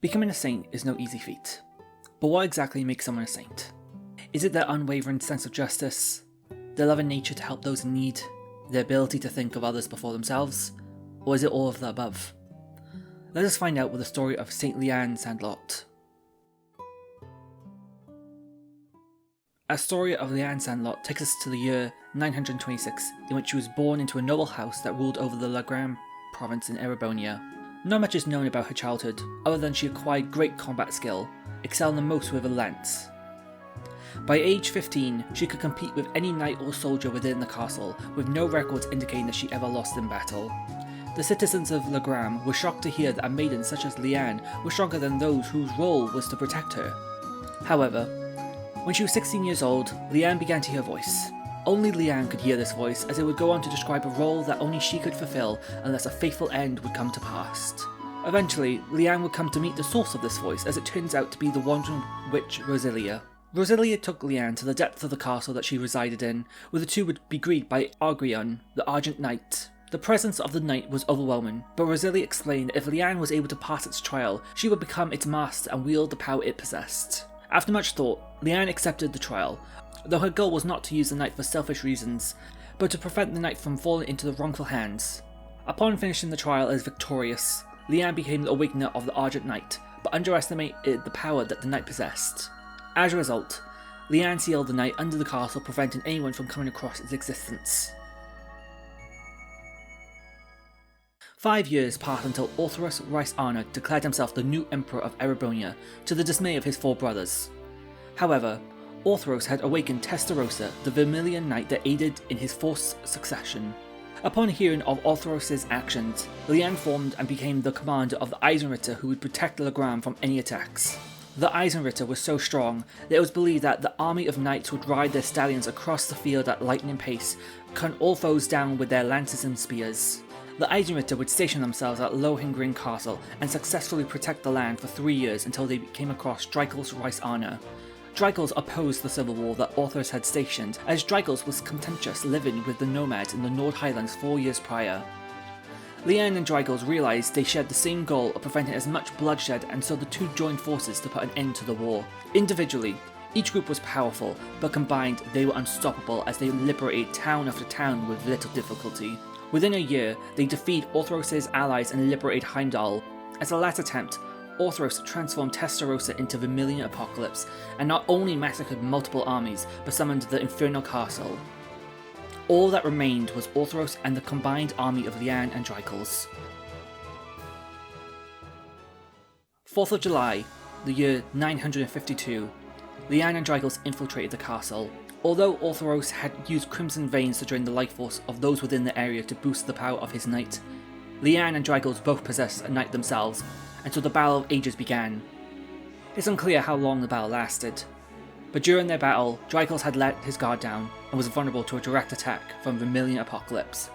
Becoming a saint is no easy feat. But what exactly makes someone a saint? Is it their unwavering sense of justice, their love and nature to help those in need, their ability to think of others before themselves, or is it all of the above? Let us find out with the story of Saint Lianne Sandlot. Our story of Lianne Sandlot takes us to the year 926, in which she was born into a noble house that ruled over the Lagram province in Erebonia. Not much is known about her childhood, other than she acquired great combat skill, excelling the most with a lance. By age 15, she could compete with any knight or soldier within the castle, with no records indicating that she ever lost in battle. The citizens of Lagram were shocked to hear that a maiden such as Lianne was stronger than those whose role was to protect her. However, when she was 16 years old, Lianne began to hear a voice. Only Lianne could hear this voice, as it would go on to describe a role that only she could fulfill unless a fateful end would come to pass. Eventually, Lianne would come to meet the source of this voice, as it turns out to be the wandering witch Rosalia. Rosalia took Lianne to the depths of the castle that she resided in, where the two would be greeted by Arianrhod, the Argent Knight. The presence of the knight was overwhelming, but Rosalia explained that if Lianne was able to pass its trial, she would become its master and wield the power it possessed. After much thought, Lianne accepted the trial, though her goal was not to use the knight for selfish reasons, but to prevent the knight from falling into the wrongful hands. Upon finishing the trial as victorious, Lianne became the awakener of the Argent Knight, but underestimated the power that the knight possessed. As a result, Lianne sealed the knight under the castle, preventing anyone from coming across its existence. 5 years passed until Orthoros Arianrhod declared himself the new emperor of Erebonia, to the dismay of his 4 brothers. However, Orthoros had awakened Testarossa, the Vermilion Knight that aided in his forced succession. Upon hearing of Orthoros' actions, Lianne formed and became the commander of the Eisenritter who would protect Lagram from any attacks. The Eisenritter was so strong that it was believed that the army of knights would ride their stallions across the field at lightning pace, cut all foes down with their lances and spears. The Eisenritter would station themselves at Lohengrin Castle and successfully protect the land for 3 years until they came across Dreikel's Arianrhod. Dreikel's opposed the civil war that Orthoros had stationed, as Dreikel's was contentious living with the nomads in the Nord Highlands 4 years prior. Lianne and Dreikel's realised they shared the same goal of preventing as much bloodshed, and so the two joined forces to put an end to the war. Individually, each group was powerful, but combined they were unstoppable as they liberated town after town with little difficulty. Within a year, they defeated Orthoros' allies and liberated Heimdall. As a last attempt, Orthoros transformed Testarossa into Vermilion Apocalypse, and not only massacred multiple armies, but summoned the Infernal Castle. All that remained was Orthoros and the combined army of Lianne and Dreikel's. 4th of July, the year 952, Lianne and Dreikel's infiltrated the castle. Although Orthoros had used crimson veins to drain the life force of those within the area to boost the power of his knight, Lianne and Dreikel's both possessed a knight themselves, and so the Battle of Ages began. It's unclear how long the battle lasted, but during their battle, Dreikel's had let his guard down and was vulnerable to a direct attack from Vermilion Apocalypse.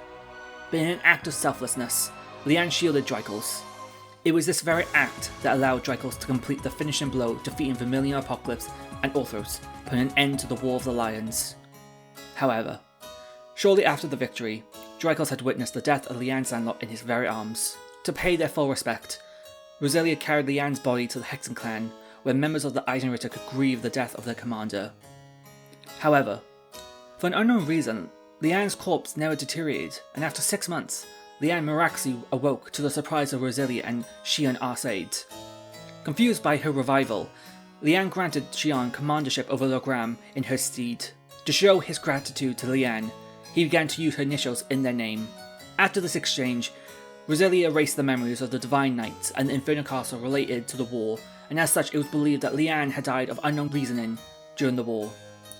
But in an act of selflessness, Lianne shielded Dreikel's. It was this very act that allowed Dreikel's to complete the finishing blow, defeating Vermilion Apocalypse and Orthoros, putting an end to the War of the Lions. However, shortly after the victory, Dreikel's had witnessed the death of Lianne Sandlot in his very arms. To pay their full respect, Rosalia carried Lianne's body to the Hexen clan, where members of the Eisenritter could grieve the death of their commander. However, for an unknown reason, Lianne's corpse never deteriorated, and after 6 months, Lianne miraculously awoke to the surprise of Rosalia and Xian Arsaid. Confused by her revival, Lianne granted Xian commandership over Lagram in her stead. To show his gratitude to Lianne, he began to use her initials in their name. After this exchange, Rosalia erased the memories of the Divine Knights and the Infernal Castle related to the war, and as such it was believed that Lianne had died of unknown reasoning during the war.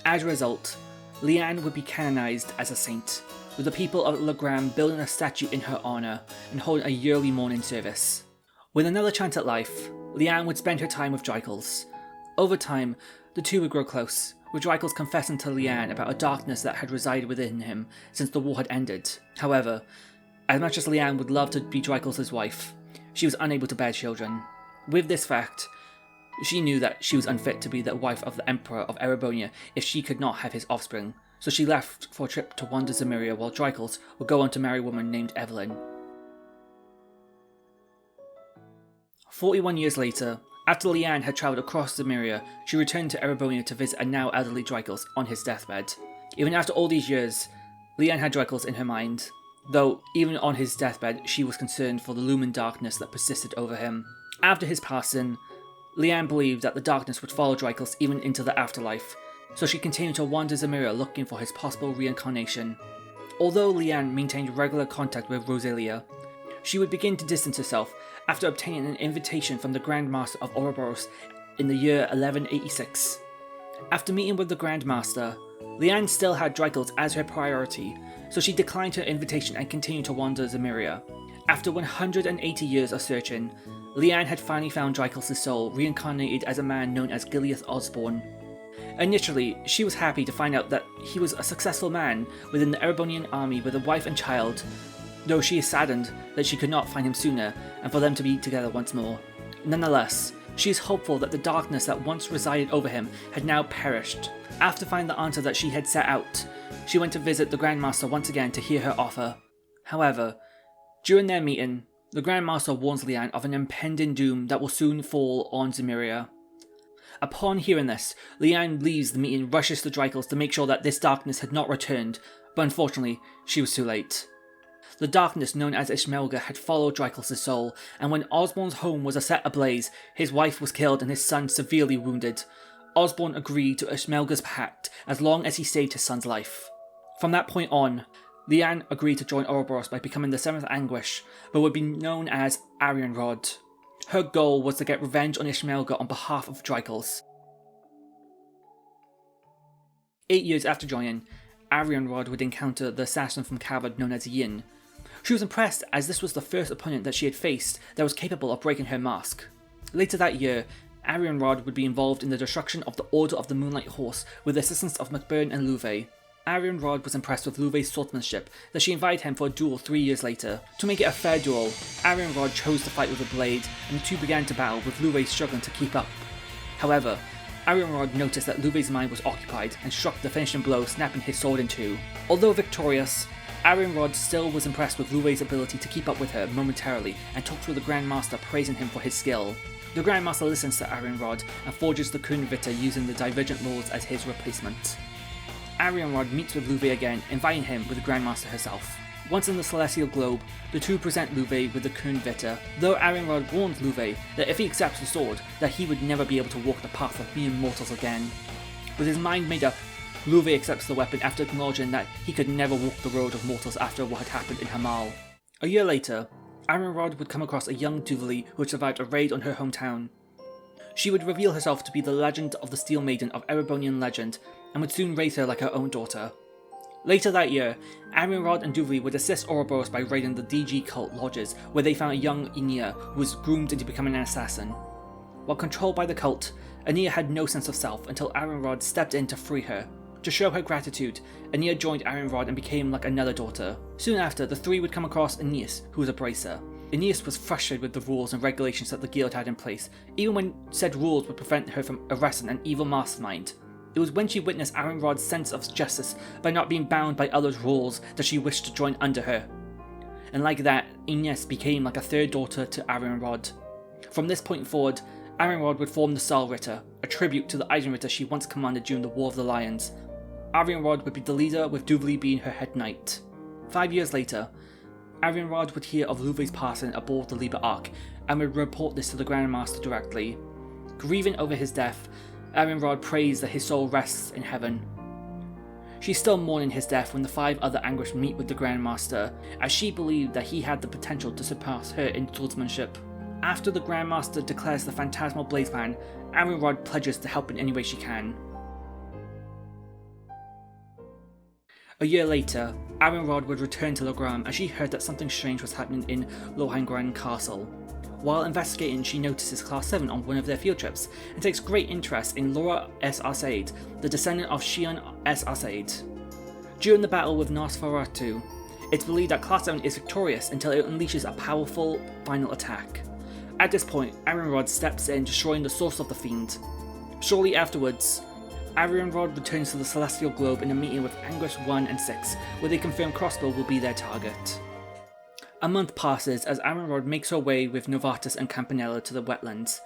As a result, Lianne would be canonized as a saint, with the people of Lagram building a statue in her honour and holding a yearly mourning service. With another chance at life, Lianne would spend her time with Dreikel's. Over time, the two would grow close, with Dreikel's confessing to Lianne about a darkness that had resided within him since the war had ended. However, as much as Lianne would love to be Dreikel's wife, she was unable to bear children. With this fact, she knew that she was unfit to be the wife of the Emperor of Erebonia if she could not have his offspring, so she left for a trip to wander Zemuria while Dreikel's would go on to marry a woman named Evelyn. 41 years later, after Lianne had travelled across Zemuria, she returned to Erebonia to visit a now elderly Drykos on his deathbed. Even after all these years, Lianne had Drykos in her mind, though even on his deathbed she was concerned for the looming darkness that persisted over him. After his passing, Lianne believed that the darkness would follow Drykos even into the afterlife, so she continued to wander Zemuria looking for his possible reincarnation. Although Lianne maintained regular contact with Rosalia, she would begin to distance herself after obtaining an invitation from the Grand Master of Ouroboros in the year 1186. After meeting with the Grand Master, Lianne still had Drykos as her priority, so she declined her invitation and continued to wander Zemuria. After 180 years of searching, Lianne had finally found Drykos' soul, reincarnated as a man known as Gileath Osborne. Initially, she was happy to find out that he was a successful man within the Erebonian army with a wife and child, though she is saddened that she could not find him sooner and for them to be together once more. Nonetheless, she is hopeful that the darkness that once resided over him had now perished. After finding the answer that she had set out, she went to visit the Grand Master once again to hear her offer. However, during their meeting, the Grand Master warns Lianne of an impending doom that will soon fall on Zemuria. Upon hearing this, Lianne leaves the meeting and rushes to Drykos to make sure that this darkness had not returned, but unfortunately, she was too late. The darkness known as Ishmelga had followed Drykos' soul, and when Osborne's home was set ablaze, his wife was killed and his son severely wounded. Osborne agreed to Ishmelga's pact as long as he saved his son's life. From that point on, Lianne agreed to join Ouroboros by becoming the 7th Anguish, but would be known as Arianrhod. Her goal was to get revenge on Ishmelga on behalf of Drykos. 8 years after joining, Arianrhod would encounter the assassin from Cabot known as Yin. She was impressed as this was the first opponent that she had faced that was capable of breaking her mask. Later that year, Arianrhod would be involved in the destruction of the Order of the Moonlight Horse with the assistance of MacBurn and Louvet. Arianrhod was impressed with Louvet's swordsmanship that she invited him for a duel 3 years later. To make it a fair duel, Arianrhod chose to fight with a blade and the two began to battle with Louvet struggling to keep up. However, Arianrhod noticed that Louvet's mind was occupied and struck the finishing blow, snapping his sword in two. Although victorious, Arianrhod still was impressed with Louvet's ability to keep up with her momentarily and talked to the Grand Master praising him for his skill. The Grand Master listens to Arianrhod and forges the Kurnvitter using the Divergent Lords as his replacement. Arianrhod meets with Louvet again, inviting him with the Grand Master herself. Once in the Celestial Globe, the two present Louvet with the Kurnvitter, though Arianrhod warns Louvet that if he accepts the sword, that he would never be able to walk the path of mere mortals again. With his mind made up, Louvet accepts the weapon after acknowledging that he could never walk the road of mortals after what had happened in Hamal. A year later, Arianrhod would come across a young Duvali who had survived a raid on her hometown. She would reveal herself to be the legend of the Steel Maiden of Erebonian legend, and would soon raise her like her own daughter. Later that year, Arianrhod and Duvali would assist Ouroboros by raiding the DG cult lodges, where they found a young Aenea who was groomed into becoming an assassin. While controlled by the cult, Aenea had no sense of self until Arianrhod stepped in to free her. To show her gratitude, Aenea joined Arianrhod and became like another daughter. Soon after, the three would come across Aeneas, who was a bracer. Aeneas was frustrated with the rules and regulations that the guild had in place, even when said rules would prevent her from arresting an evil mastermind. It was when she witnessed Arianrhod's sense of justice by not being bound by others' rules that she wished to join under her. And like that, Aeneas became like a third daughter to Arianrhod. From this point forward, Arianrhod would form the Sandlot, a tribute to the Eisenritter she once commanded during the War of the Lions. Arianrhod would be the leader, with Duvali being her head knight. 5 years later, Arianrhod would hear of Louvet's passing aboard the Liber Ark and would report this to the Grand Master directly. Grieving over his death, Arianrhod prays that his soul rests in heaven. She's still mourning his death when the 5 other Anguish meet with the Grand Master, as she believed that he had the potential to surpass her in swordsmanship. After the Grand Master declares the Phantasmal Blaze ban, Arianrhod pledges to help in any way she can. A year later, Arianrhod would return to Logram as she heard that something strange was happening in Lohengrin Castle. While investigating, she notices Class 7 on one of their field trips and takes great interest in Laura S. Arsaid, the descendant of Shion S. Arsaid. During the battle with Nosferatu, it's believed that Class 7 is victorious until it unleashes a powerful final attack. At this point, Arianrhod steps in, destroying the source of the fiend. Shortly afterwards, Arianrhod returns to the Celestial Globe in a meeting with Anguish 1 and 6, where they confirm Crossbow will be their target. A month passes as Arianrhod makes her way with Novartis and Campanella to the wetlands.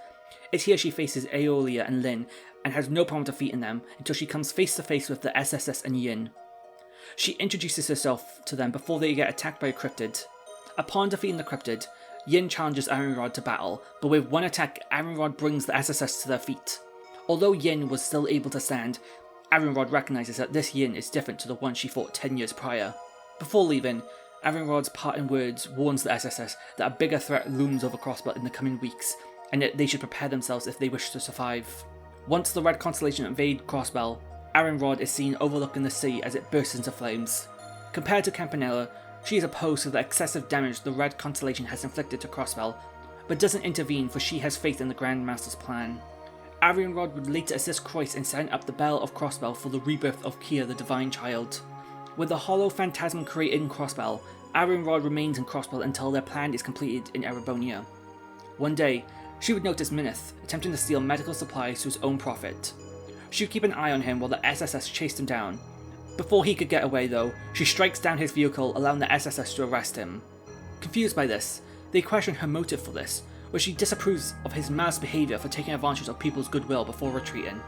It's here she faces Aeolia and Lynn, and has no problem defeating them until she comes face to face with the SSS and Yin. She introduces herself to them before they get attacked by a cryptid. Upon defeating the cryptid, Yin challenges Arianrhod to battle, but with one attack, Arianrhod brings the SSS to their feet. Although Yin was still able to stand, Arianrhod recognises that this Yin is different to the one she fought 10 years prior. Before leaving, Arianrhod's parting words warns the SSS that a bigger threat looms over Crossbell in the coming weeks, and that they should prepare themselves if they wish to survive. Once the Red Constellation invade Crossbell, Arianrhod is seen overlooking the sea as it bursts into flames. Compared to Campanella, she is opposed to the excessive damage the Red Constellation has inflicted to Crossbell, but doesn't intervene for she has faith in the Grand Master's plan. Arianrhod would later assist Croyce in setting up the Bell of Crossbell for the rebirth of Kia the Divine Child. With the hollow Phantasmal created in Crossbell, Arianrhod remains in Crossbell until their plan is completed in Erebonia. One day, she would notice Minith attempting to steal medical supplies to his own profit. She would keep an eye on him while the SSS chased him down. Before he could get away though, she strikes down his vehicle, allowing the SSS to arrest him. Confused by this, they question her motive for this, where she disapproves of his malice behaviour for taking advantage of people's goodwill before retreating.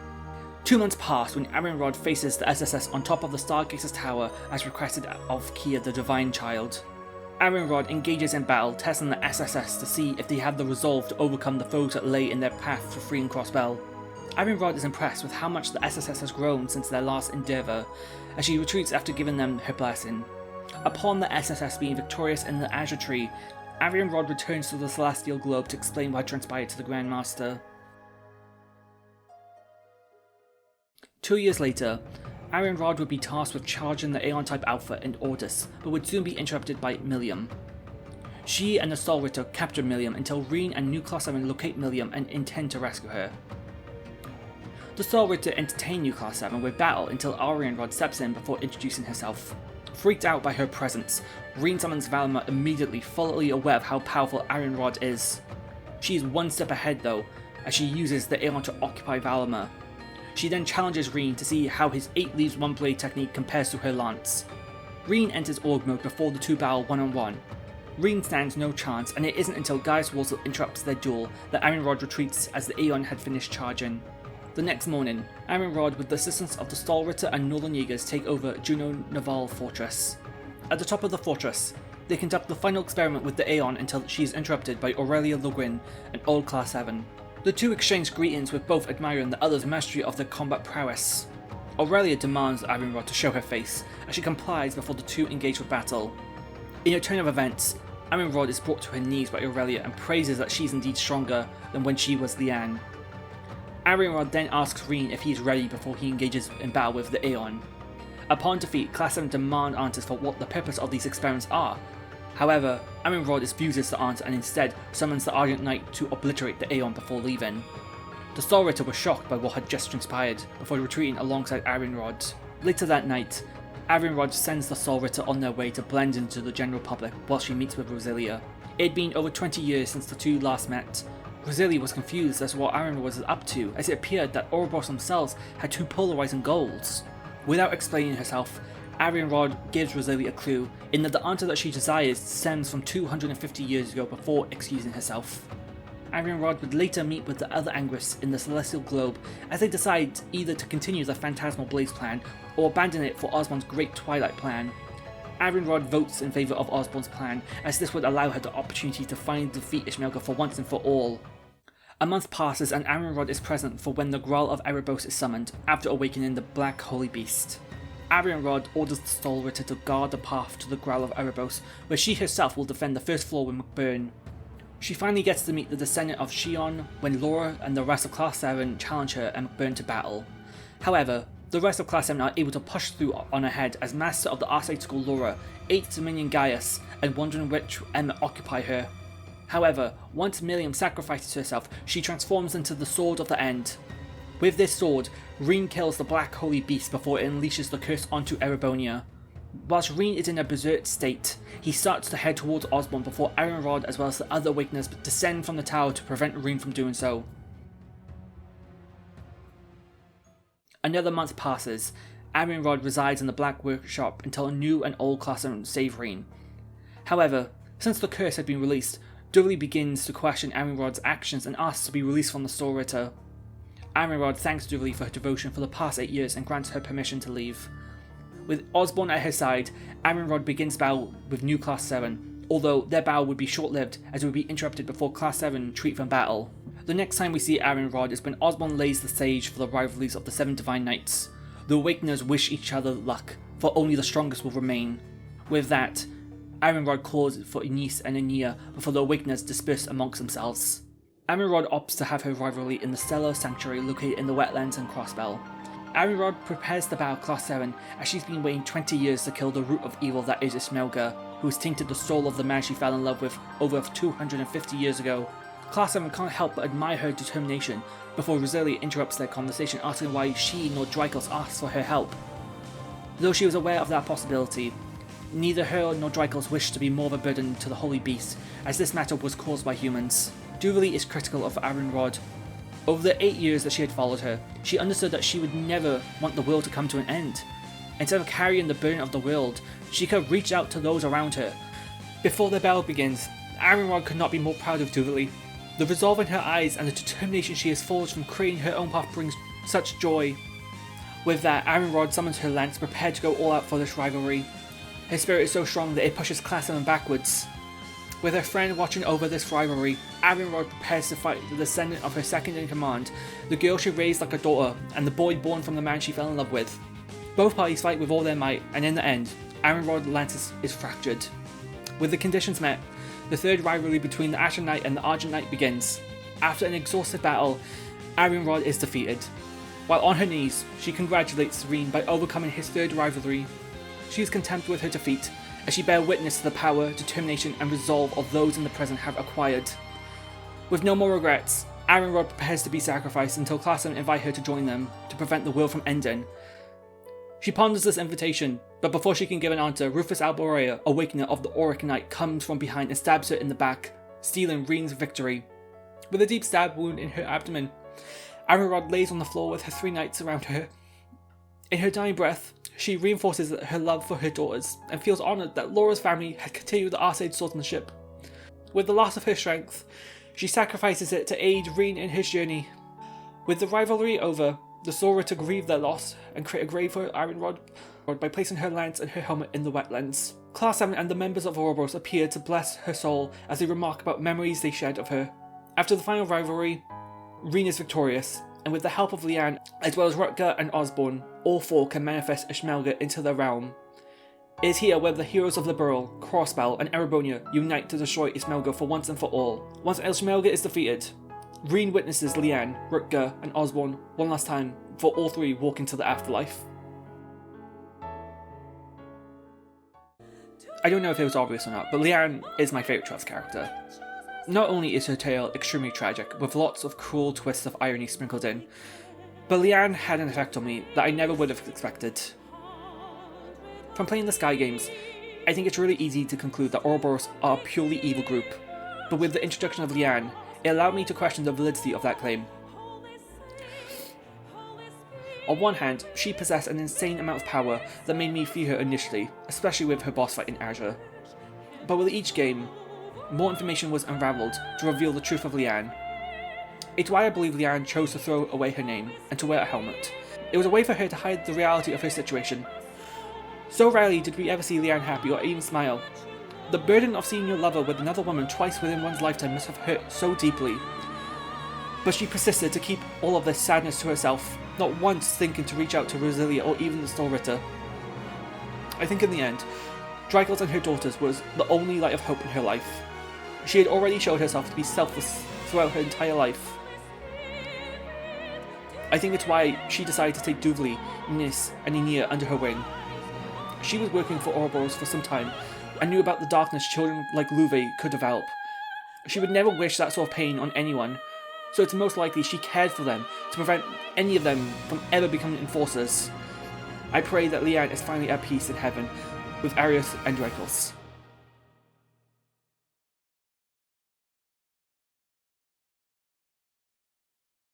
2 months pass when Arianrhod faces the SSS on top of the Stargater's tower as requested of Kia the Divine Child. Arianrhod engages in battle, testing the SSS to see if they have the resolve to overcome the foes that lay in their path for freeing Crossbell. Arianrhod is impressed with how much the SSS has grown since their last endeavour, as she retreats after giving them her blessing. Upon the SSS being victorious in the Azure Tree, Arianrhod returns to the Celestial Globe to explain what transpired to the Grand Master. 2 years later, Arianrhod would be tasked with charging the Aeon-type Alpha in Ordis, but would soon be interrupted by Millium. She and the Sandlot capture Millium until Reen and New Class 7 locate Millium and intend to rescue her. The Sandlot entertain New Class 7 with battle until Arianrhod steps in before introducing herself. Freaked out by her presence, Reen summons Valimar immediately, fully aware of how powerful Arianrhod is. She is one step ahead though, as she uses the Aeon to occupy Valimar. She then challenges Reen to see how his 8 leaves 1 blade technique compares to her lance. Reen enters Org mode before the two battle one-on-one. Reen stands no chance, and it isn't until Gaius Walsall interrupts their duel that Arianrhod retreats as the Aeon had finished charging. The next morning, Arianrhod with the assistance of the Sandlot and Northern Jaegers take over Juno Naval Fortress. At the top of the fortress, they conduct the final experiment with the Aeon until she is interrupted by Aurelia Le Guin and Old Class 7. The two exchange greetings with both admiring the other's mastery of their combat prowess. Aurelia demands Arianrhod to show her face, as she complies before the two engage with battle. In a turn of events, Arianrhod is brought to her knees by Aurelia and praises that she is indeed stronger than when she was Lianne. Arianrhod then asks Reen if he is ready before he engages in battle with the Aeon. Upon defeat, Class 7 demand answers for what the purpose of these experiments are. However, Arianrhod refuses to answer and instead summons the Ardent Knight to obliterate the Aeon before leaving. The Sandlot was shocked by what had just transpired before retreating alongside Arianrhod. Later that night, Arianrhod sends the Sandlot on their way to blend into the general public while she meets with Roselia. It had been over 20 years since the two last met. Roselia was confused as to what Arianrhod was up to, as it appeared that Ouroboros themselves had two polarizing goals. Without explaining herself, Arianrhod gives Roselia a clue in that the answer that she desires stems from 250 years ago before excusing herself. Arianrhod would later meet with the other Angrists in the Celestial Globe as they decide either to continue the Phantasmal Blaze plan or abandon it for Osborn's Great Twilight plan. Arianrhod votes in favour of Osborn's plan, as this would allow her the opportunity to finally defeat Ishmaelka for once and for all. A month passes and Arianrhod is present for when the Graal of Erebos is summoned, after awakening the Black Holy Beast. Arianrhod orders the Sandlot to guard the path to the Graal of Erebos, where she herself will defend the first floor with McBurn. She finally gets to meet the descendant of Shion when Laura and the rest of Class 7 challenge her and McBurn to battle. However, the rest of Class 7 are able to push through on ahead as Master of the Arcade School Laura aids Dominion Gaius and wondering which Emma occupy her. However, once Millium sacrifices herself, she transforms into the Sword of the End. With this sword, Reen kills the Black Holy Beast before it unleashes the curse onto Erebonia. Whilst Reen is in a berserk state, he starts to head towards Osborn before Arianrhod as well as the other Awakeners descend from the tower to prevent Reen from doing so. Another month passes. Arianrhod resides in the Black Workshop until a new and old class save Reen. However, Since the curse had been released, Dudley begins to question Arianrhod's actions and asks to be released from the Sandlot. Arianrhod thanks Dudley for her devotion for the past 8 years and grants her permission to leave. With Osborne at her side, Arianrhod begins battle with new Class 7, although their battle would be short-lived as it would be interrupted before Class 7 retreat from battle. The next time we see Arianrhod is when Osborne lays the stage for the rivalries of the 7 Divine Knights. The Awakeners wish each other luck, for only the strongest will remain. With that, Arianrhod calls for Ines and Aeneas before the Awakeners disperse amongst themselves. Arianrhod opts to have her rivalry in the Stellar Sanctuary located in the Wetlands and Crossbell. Arianrhod prepares to battle Class 7 as she's been waiting 20 years to kill the root of evil that is Ishmelga, who has tainted the soul of the man she fell in love with over 250 years ago. Class 7 can't help but admire her determination before Rosalia interrupts their conversation, asking why she nor Drykos asked for her help. Though she was aware of that possibility, neither her nor Drykos wished to be more of a burden to the Holy Beast, as this matter was caused by humans. Dudley is critical of Arianrhod. Over the 8 years that she had followed her, she understood that she would never want the world to come to an end. Instead of carrying the burden of the world, she could reach out to those around her. Before the battle begins, Arianrhod could not be more proud of Dudley. The resolve in her eyes and the determination she has forged from creating her own path brings such joy. With that, Arianrhod summons her lance, prepared to go all out for this rivalry. Her spirit is so strong that it pushes Class 7 backwards. With her friend watching over this rivalry, Arianrhod prepares to fight the descendant of her second-in-command, the girl she raised like a daughter, and the boy born from the man she fell in love with. Both parties fight with all their might, and in the end, Arianrhod's lance is fractured. With the conditions met, the third rivalry between the Ashen Knight and the Argent Knight begins. After an exhaustive battle, Arianrhod is defeated. While on her knees, she congratulates Reen by overcoming his third rivalry. She is content with her defeat, as she bears witness to the power, determination and resolve of those in the present have acquired. With no more regrets, Arianrhod prepares to be sacrificed until Class 7 invite her to join them to prevent the world from ending. She ponders this invitation, but before she can give an answer, Rufus Alborea, Awakener of the Auric Knight, comes from behind and stabs her in the back, stealing Reen's victory. With a deep stab wound in her abdomen, Arianrhod lays on the floor with her 3 knights around her. In her dying breath, she reinforces her love for her daughters, and feels honoured that Laura's family had continued the Arseid swordsmanship. With the loss of her strength, she sacrifices it to aid Reen in his journey. With the rivalry over, the Sandlot grieve their loss and create a grave for Arianrhod by placing her lance and her helmet in the wetlands. Class 7 and the members of Ouroboros appear to bless her soul as they remark about memories they shared of her. After the final rivalry, Reen is victorious, and with the help of Lianne, as well as Rutger and Osborne, all 4 can manifest Ishmelga into their realm. It is here where the heroes of Liberal, Crossbell and Erebonia unite to destroy Ishmelga for once and for all. Once Ishmelga is defeated, Reen witnesses Lianne, Rutger and Osborne one last time before all 3 walk into the afterlife. I don't know if it was obvious or not, but Lianne is my favourite Trust character. Not only is her tale extremely tragic, with lots of cruel twists of irony sprinkled in, but Lianne had an effect on me that I never would have expected. From playing the Sky games, I think it's really easy to conclude that Ouroboros are a purely evil group, but with the introduction of Lianne, it allowed me to question the validity of that claim. On one hand, she possessed an insane amount of power that made me fear her initially, especially with her boss fight in Azure. But with each game, more information was unravelled to reveal the truth of Lianne. It's why I believe Lianne chose to throw away her name and to wear a helmet. It was a way for her to hide the reality of her situation. So rarely did we ever see Lianne happy or even smile. The burden of seeing your lover with another woman twice within one's lifetime must have hurt so deeply. But she persisted to keep all of this sadness to herself, not once thinking to reach out to Rosalia or even the Sandlot. I think in the end, Drykos and her daughters was the only light of hope in her life. She had already showed herself to be selfless throughout her entire life. I think it's why she decided to take Dudley, Ines and Aeneas under her wing. She was working for Ouroboros for some time and knew about the darkness children like Louve could develop. She would never wish that sort of pain on anyone, so it's most likely she cared for them to prevent any of them from ever becoming enforcers. I pray that Lianne is finally at peace in heaven with Arius and Drykos.